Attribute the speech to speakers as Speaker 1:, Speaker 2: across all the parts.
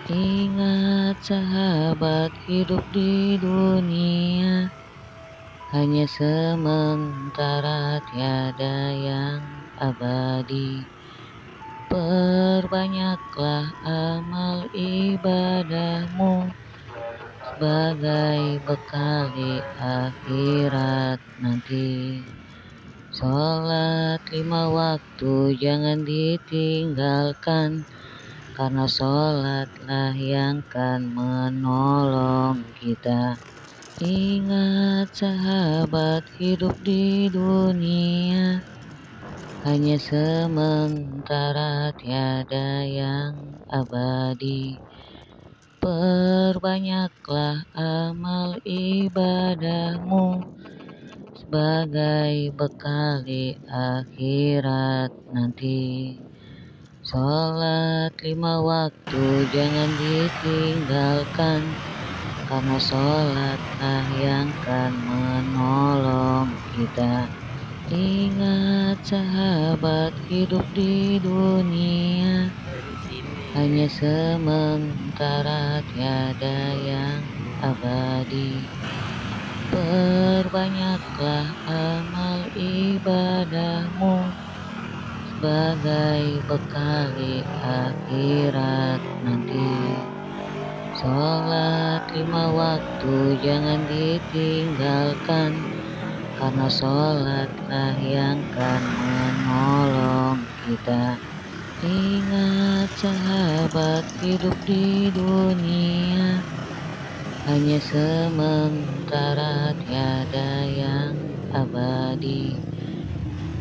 Speaker 1: Ingat sahabat, hidup di dunia hanya sementara, tiada yang abadi. Perbanyaklah amal ibadahmu sebagai bekal di akhirat nanti. Sholat 5 waktu jangan ditinggalkan, karena sholatlah yang kan menolong kita. Ingat sahabat, hidup di dunia hanya sementara, tiada yang abadi. Perbanyaklah amal ibadahmu sebagai bekal di akhirat nanti. Sholat 5 waktu jangan ditinggalkan, karena sholatlah yang kan menolong kita. Ingat sahabat, hidup di dunia hanya sementara, tiada yang abadi. Perbanyaklah amal ibadahmu sebagai bekal di akhirat nanti. Sholat 5 waktu jangan ditinggalkan, karena sholatlah yang kan menolong kita. Ingat sahabat, hidup di dunia hanya sementara, tiada yang abadi.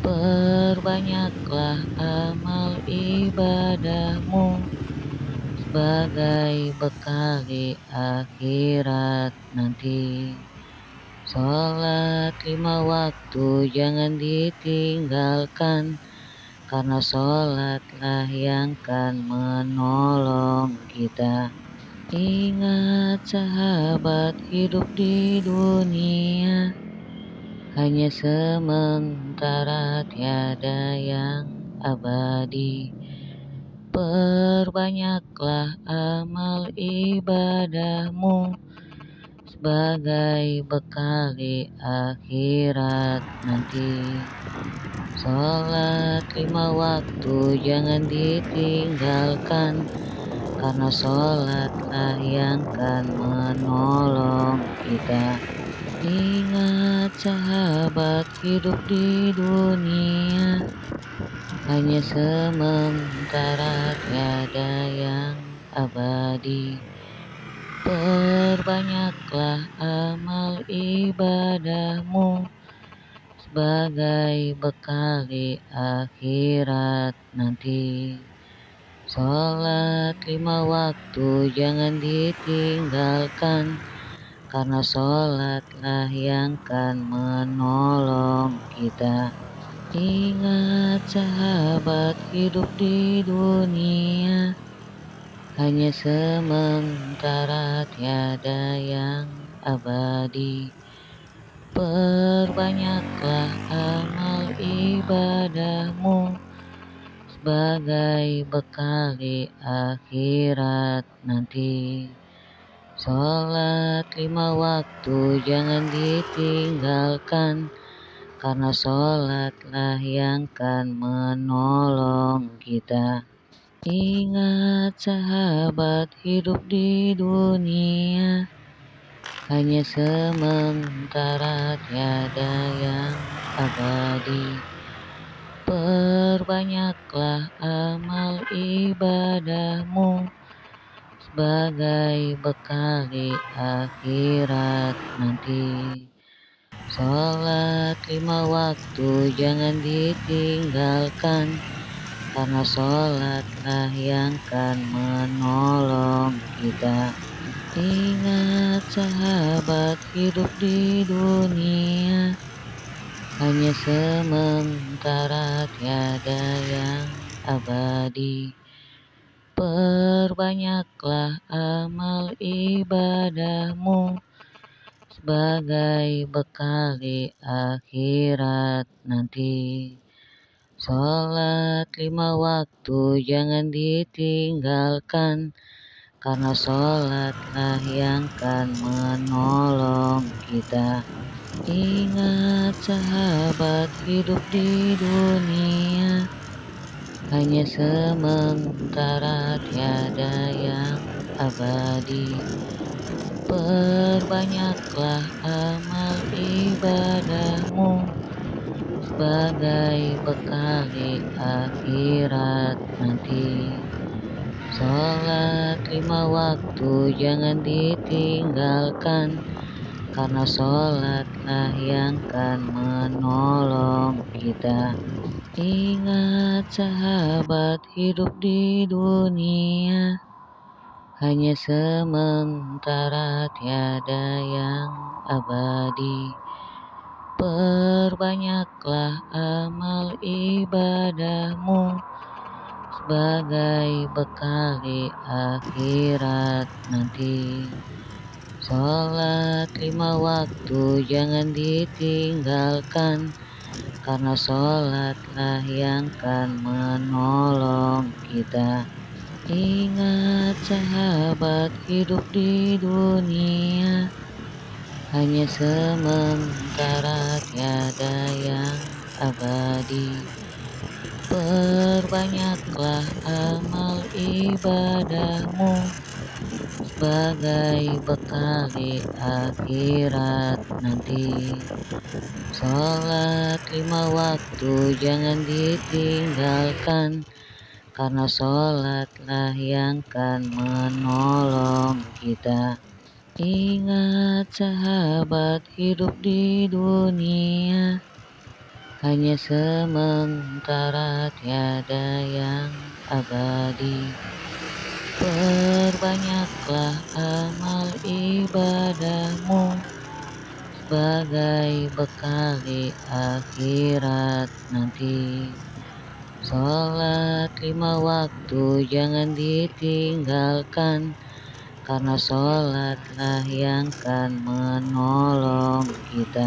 Speaker 1: Perbanyaklah amal ibadahmu sebagai bekal di akhirat nanti. Sholat 5 waktu jangan ditinggalkan, karena sholatlah yang kan menolong kita. Ingat sahabat, hidup di dunia hanya sementara, tiada yang abadi. Perbanyaklah amal ibadahmu sebagai bekal di akhirat nanti. Sholat 5 waktu jangan ditinggalkan, karena sholatlah yang kan menolong kita. Ingat sahabat, hidup di dunia hanya sementara, tiada yang abadi. Perbanyaklah amal ibadahmu sebagai bekal di akhirat nanti. Sholat 5 waktu jangan ditinggalkan, karena sholatlah yang kan menolong kita. Ingat sahabat, hidup di dunia hanya sementara, tiada yang abadi. Perbanyaklah amal ibadahmu sebagai bekal di akhirat nanti. Sholat 5 waktu jangan ditinggalkan, karena sholatlah yang kan menolong kita. Ingat sahabat, hidup di dunia hanya sementara, tiada yang abadi. Perbanyaklah amal ibadahmu sebagai bekal di akhirat nanti. Sholat 5 waktu jangan ditinggalkan, karena sholatlah yang kan menolong kita. Ingat sahabat, hidup di dunia hanya sementara, tiada yang abadi. Perbanyaklah amal ibadahmu sebagai bekal di akhirat nanti. Sholat 5 waktu jangan ditinggalkan, karena sholatlah yang kan menolong kita. Ingat sahabat, hidup di dunia hanya sementara, tiada yang abadi. Perbanyaklah amal ibadahmu sebagai bekal di akhirat nanti. Sholat 5 waktu jangan ditinggalkan, karena sholatlah yang kan menolong kita. Ingat sahabat, hidup di dunia hanya sementara, tiada yang abadi. Perbanyaklah amal ibadahmu sebagai bekal di akhirat nanti. Sholat 5 waktu jangan ditinggalkan, karena sholatlah yang kan menolong kita. Ingat sahabat, hidup di dunia hanya sementara, tiada yang abadi. Perbanyaklah amal ibadahmu sebagai bekal di akhirat nanti. Sholat 5 waktu jangan ditinggalkan, karena sholatlah yang kan menolong kita. Ingat sahabat, hidup di dunia hanya sementara, tiada yang abadi. Perbanyaklah amal ibadahmu sebagai bekal di akhirat nanti. Sholat 5 waktu jangan ditinggalkan, karena sholatlah yang kan menolong kita.